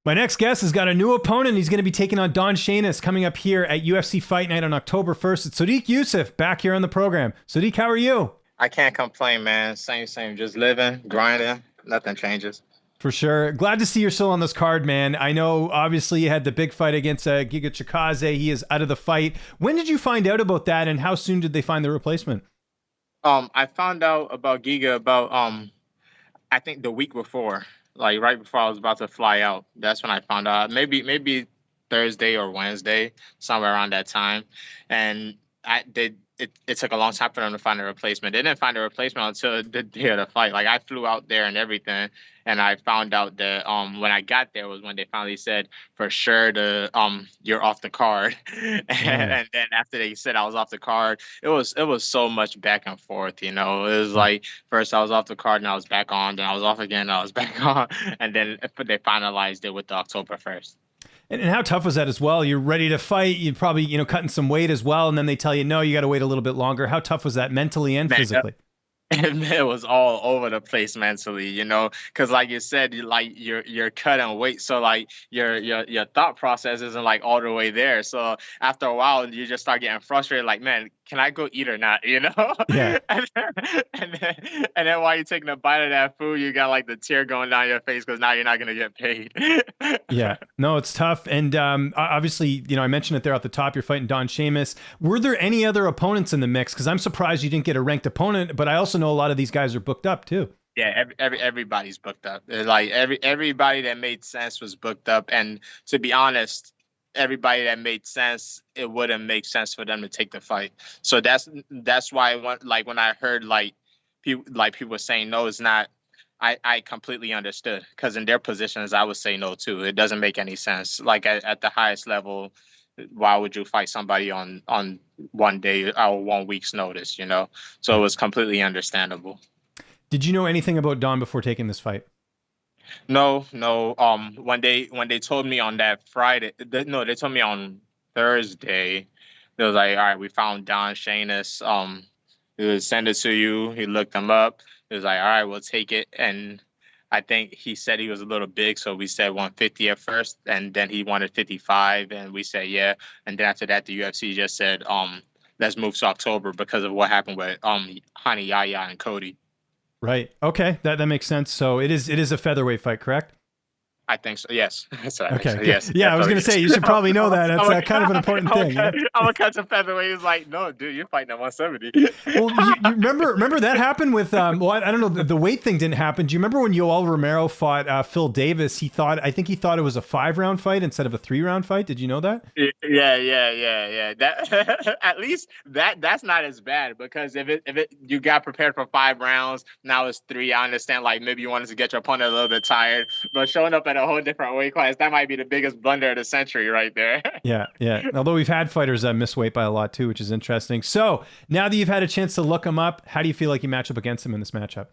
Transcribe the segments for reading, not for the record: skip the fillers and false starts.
My next guest has got a new opponent. He's going to be taking on Don Shainis coming up here at UFC Fight Night on October 1st. It's Sodiq Yusuff back here on the program. Sodiq, how are you? I can't complain, man. Same. Just living, grinding. Nothing changes. For sure. Glad to see you're still on this card, man. I know, obviously, you had the big fight against Giga Chikadze. He is out of the fight. When did you find out about that, and how soon did they find the replacement? I found out about Giga about I think the week before, like right before I was about to fly out. That's when I found out. Maybe Thursday or Wednesday, somewhere around that time. And I did it took a long time for them to find a replacement. They didn't find a replacement until the day of the fight. Like I flew out there and everything, and I found out that when I got there was when they finally said for sure the you're off the card. And then after they said I was off the card, it was so much back and forth, you know. It was like first I was off the card and I was back on, then I was off again, and I was back on, and then they finalized it with the October 1st. And how tough was that as well? You're ready to fight. You're probably, cutting some weight as well. And then they tell you, no, you got to wait a little bit longer. How tough was that mentally and physically? It was all over the place mentally, you know, because like you said, you're cutting weight, so like your thought process isn't like all the way there. So after a while, you just start getting frustrated. Like, man, can I go eat or not? You know? Yeah. And then while you're taking a bite of that food, you got like the tear going down your face because now you're not gonna get paid. Yeah, no, it's tough. And obviously, I mentioned it there at the top. You're fighting Don Shanis. Were there any other opponents in the mix? Because I'm surprised you didn't get a ranked opponent, but I also know a lot of these guys are booked up too. Yeah, everybody's booked up. Like everybody that made sense was booked up, and to be honest, everybody that made sense, it wouldn't make sense for them to take the fight. So that's why when I heard people were saying no, it's not. I completely understood because in their positions, I would say no too. It doesn't make any sense. Like at the highest level, why would you fight somebody on one day or 1 week's notice? You know, so it was completely understandable. Did you know anything about Don before taking this fight? No. When they told me on that Friday, they told me on Thursday. They was like, all right, we found Don Shanis. He would send it to you. He looked them up. He was like, all right, we'll take it. And I think he said he was a little big, so we said 150 at first, and then he wanted 55, and we said yeah. And then after that, the UFC just said, let's move to October because of what happened with Hani Yaya and Cody. Right. Okay, that makes sense. So it is a featherweight fight, correct? I think so. Yes. Okay. So. Yes. Yeah, I was going to say you should probably know that. That's kind of an important thing. I'm gonna cut to featherweight. He's like, no, dude, you're fighting at 170. Well, you remember that happened with well, I don't know, the weight thing didn't happen. Do you remember when Yoel Romero fought Phil Davis? I think he thought it was a 5-round fight instead of a 3-round fight. Did you know that? Yeah. That at least that's not as bad because if you got prepared for 5 rounds, now it's 3. I understand, like maybe you wanted to get your opponent a little bit tired, but showing up at a whole different weight class, that might be the biggest blunder of the century right there. Yeah. Although we've had fighters miss weight by a lot too, which is interesting. So now that you've had a chance to look him up, how do you feel like you match up against him in this matchup?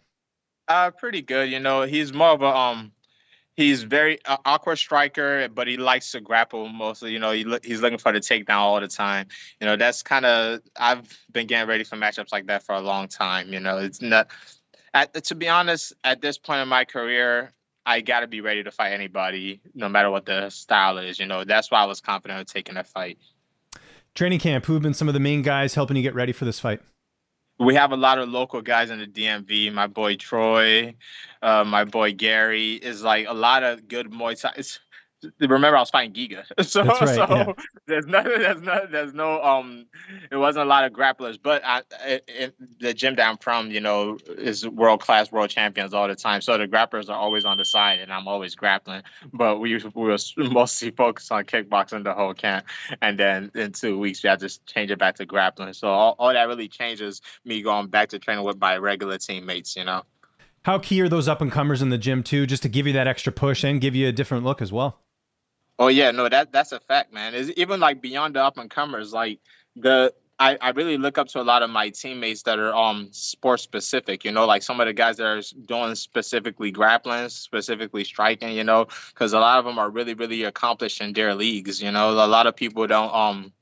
Pretty good. You know, he's more of a he's very awkward striker, but he likes to grapple mostly. You know, he's looking for the takedown all the time. You know, that's kind of I've been getting ready for matchups like that for a long time. You know, it's not. To be honest, at this point in my career, I got to be ready to fight anybody, no matter what the style is. You know, that's why I was confident in taking a fight. Training camp, who have been some of the main guys helping you get ready for this fight? We have a lot of local guys in the DMV. My boy Troy, my boy Gary is like a lot of good Muay Thai. Remember, I was fighting Giga, so That's right, yeah. there's no it wasn't a lot of grapplers, but the gym that I'm from, you know, is world class, world champions all the time. So the grapplers are always on the side, and I'm always grappling. But we were mostly focused on kickboxing the whole camp, and then in 2 weeks we had to change it back to grappling. So all that really changes me going back to training with my regular teammates, you know. How key are those up and comers in the gym too, just to give you that extra push and give you a different look as well? Oh yeah, no, that's a fact, man. It's even like beyond the up and comers, like I really look up to a lot of my teammates that are sports specific, you know, like some of the guys that are doing specifically grappling, specifically striking, you know, because a lot of them are really, really accomplished in their leagues, you know. A lot of people don't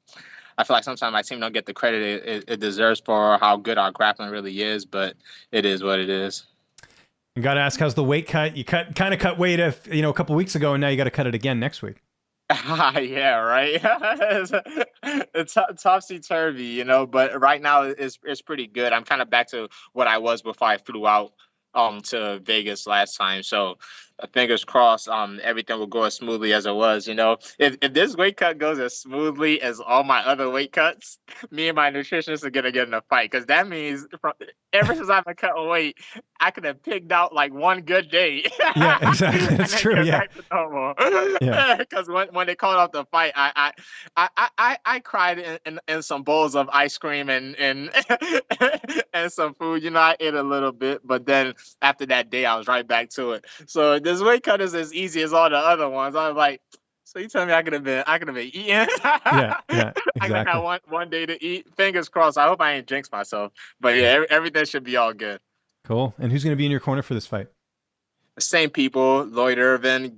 I feel like sometimes my team don't get the credit it deserves for how good our grappling really is, but it is what it is. You got to ask, how's the weight cut? You kind of cut weight a couple weeks ago, and now you got to cut it again next week. Yeah, right. It's topsy-turvy, but right now it's pretty good. I'm kind of back to what I was before I flew out to Vegas last time. So fingers crossed everything will go as smoothly as it was, If this weight cut goes as smoothly as all my other weight cuts, me and my nutritionist are gonna get in a fight, because that means ever since I've been cutting weight, I could have picked out like one good day. Yeah, exactly. And That's then true. get Yeah. back to normal. Yeah. Because when they called off the fight, I cried in some bowls of ice cream and and some food. I ate a little bit, but then after that day, I was right back to it. So this weight cut is as easy as all the other ones. I was like, so you tell me I could have been eating. Yeah. Yeah. I could Exactly. have one day to eat. Fingers crossed. I hope I ain't jinx myself. But yeah, everything should be all good. Cool. And who's going to be in your corner for this fight? Same people, Lloyd Irvin.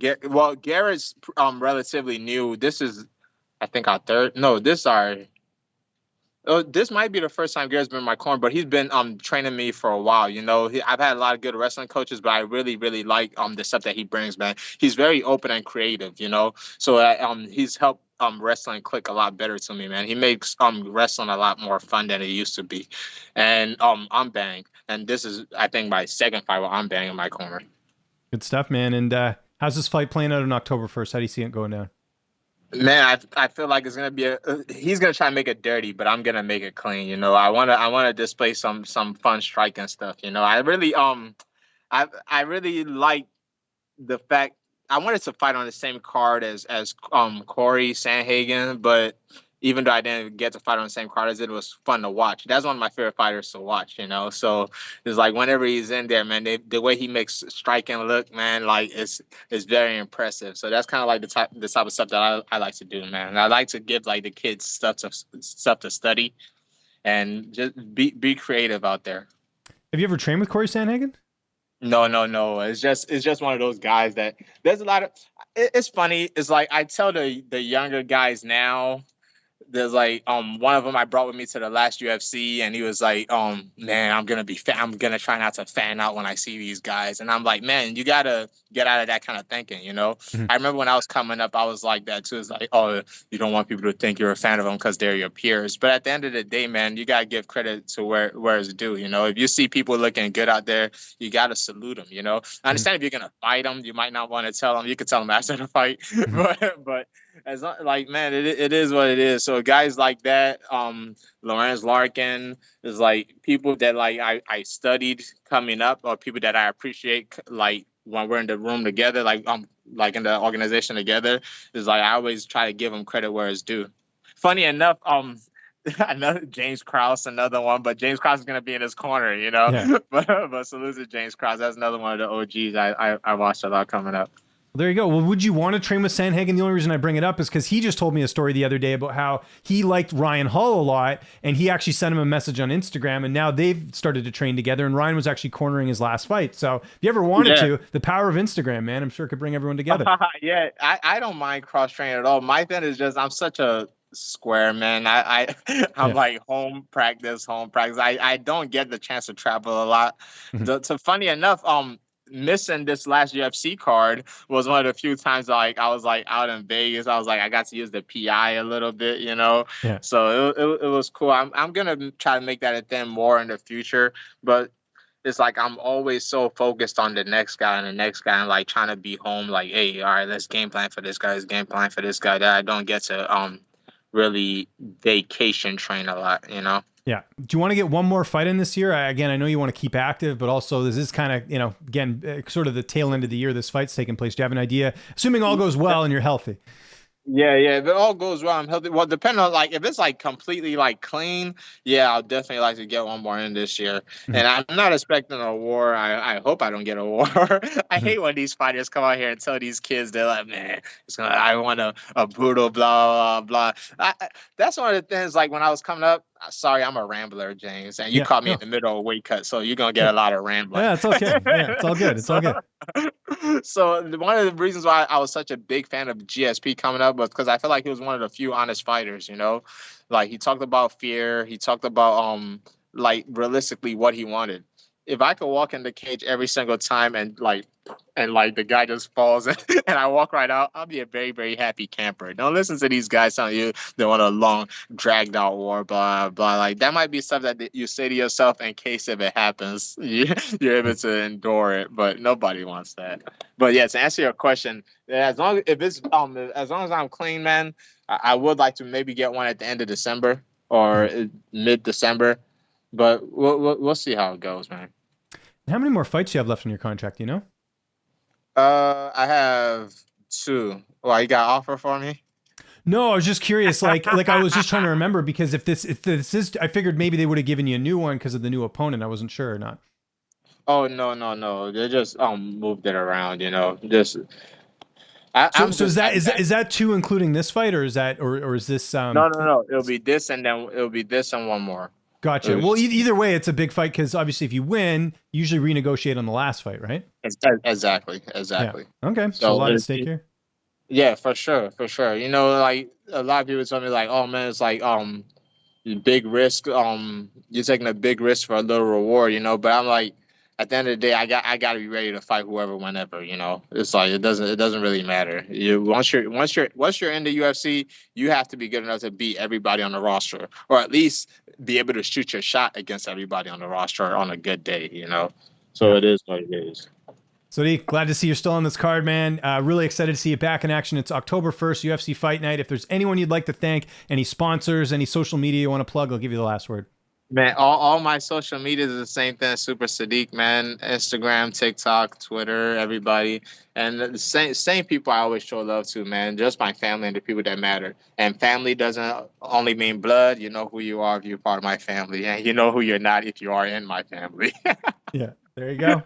Garrett's relatively new. This is, I think, our third. No, this might be the first time Garrett's been in my corner, but he's been training me for a while. I've had a lot of good wrestling coaches, but I really really like the stuff that he brings, man. He's very open and creative, So he's helped wrestling click a lot better to me, man. He makes wrestling a lot more fun than it used to be, and I'm bang, and this is, I think, my second fight where I'm bang in my corner. Good stuff, man. And how's this fight playing out on October 1st? How do you see it going down? Man, I feel like it's gonna be he's gonna try and make it dirty, but I'm gonna make it clean. I wanna display some fun striking stuff. I really like the fact I wanted to fight on the same card as Corey Sandhagen, but even though I didn't get to fight on the same card as it, was fun to watch. That's one of my favorite fighters to watch. So it's like whenever he's in there, man, the way he makes striking look, man, like it's very impressive. So that's kind of like the type of stuff that I like to do, man. And I like to give like the kids stuff to study and just be creative out there. Have you ever trained with Corey Sandhagen? No, no, no. It's just one of those guys that there's a lot of. It's funny. It's like I tell the younger guys now. There's like one of them I brought with me to the last UFC, and he was like, man, I'm gonna try not to fan out when I see these guys. And I'm like, man, you gotta get out of that kind of thinking. Mhm. I remember when I was coming up, I was like that too. It's like, oh, you don't want people to think you're a fan of them because they're your peers. But at the end of the day, man, you gotta give credit to where it's due. If you see people looking good out there, you gotta salute them. I understand if you're gonna fight them, you might not want to tell them. You could tell them after the fight, but as long, like, man, it is what it is. So guys like that, Lawrence Larkin, is like people that like I studied coming up, or people that I appreciate, like when we're in the room together, like in the organization together, is like I always try to give them credit where it's due. Funny enough, another James Krause, another one, but James Krause is gonna be in his corner, Yeah. but salute to James Krause. That's another one of the OGs I watched a lot coming up. Well, there you go. Well, would you want to train with Sandhagen? The only reason I bring it up is because he just told me a story the other day about how he liked Ryan Hall a lot, and he actually sent him a message on Instagram, and now they've started to train together, and Ryan was actually cornering his last fight. So if you ever wanted to, the power of Instagram, man, I'm sure it could bring everyone together. Yeah, I don't mind cross training at all. My thing is just I'm such a square man. I'm like home practice. I don't get the chance to travel a lot. So funny enough, missing this last UFC card was one of the few times like I was like out in Vegas. I was like I got to use the PI a little bit, Yeah. So it was cool. I'm gonna try to make that a thing more in the future, but it's like I'm always so focused on the next guy and the next guy, and like trying to be home. Like, hey, all right, let's game plan for this guy. Let's game plan for this guy. That I don't get to really vacation train a lot. Yeah. Do you want to get one more fight in this year? Again, I know you want to keep active, but also this is kind of, again, sort of the tail end of the year this fight's taking place. Do you have an idea? Assuming all goes well and you're healthy. Yeah, if it all goes well, I'm healthy. Well, depending on like if it's like completely like clean, yeah, I'll definitely like to get one more in this year. And I'm not expecting a war. I hope I don't get a war. I hate when these fighters come out here and tell these kids they're like, man, I want a brutal blah blah blah. That's one of the things. Like when I was coming up, sorry, I'm a rambler, James, and you caught me in the middle of a weight cut, so you're gonna get a lot of rambling. Yeah, it's okay. Yeah, it's all good. It's all good. So one of the reasons why I was such a big fan of GSP coming up was because I felt like he was one of the few honest fighters, like he talked about fear, he talked about like realistically what he wanted. if I could walk in the cage every single time and the guy just falls and I walk right out, I'll be a very, very happy camper. Don't listen to these guys telling you they want a long, dragged out war, blah, blah. Like, that might be stuff that you say to yourself in case if it happens, you're able to endure it, but nobody wants that. But yeah, to answer your question, as long as I'm clean, man, I would like to maybe get one at the end of December or mid December, but we'll see how it goes, man. How many more fights do you have left in your contract? You know? I have two. Well, you got offer for me? No, I was just curious. Like I was just trying to remember because if this is, I figured maybe they would have given you a new one because of the new opponent. I wasn't sure or not. Oh no, no, no. They just moved it around, you know. Just So I'm so just is that two including this fight or is that or is this no, no, no. It'll be this and then it'll be this and one more. Gotcha. Well, either way, it's a big fight because obviously if you win, you usually renegotiate on the last fight, right? Exactly, Yeah. exactly. Okay. So a lot at stake here. Yeah, for sure, for sure. You know, like a lot of people tell me, like, oh man, it's like big risk. You're taking a big risk for a little reward, you know. But I'm like, at the end of the day, I got to be ready to fight whoever, whenever, you know. It's like it doesn't really matter. You once you're in the UFC, you have to be good enough to beat everybody on the roster, or at least be able to shoot your shot against everybody on the roster on a good day, you know. So Yeah. it is what it is. Sodiq, glad to see you're still on this card, man. Really excited to see you back in action. It's October 1st, UFC Fight Night. If there's anyone you'd like to thank, any sponsors, any social media you want to plug, I'll give you the last word. Man, all my social media is the same thing. Super Sadiq, man. Instagram, TikTok, Twitter, everybody, and the same people I always show love to, man. Just my family and the people that matter. And family doesn't only mean blood. You know who you are if you're part of my family, and you know who you're not if you are in my family. Yeah, there you go.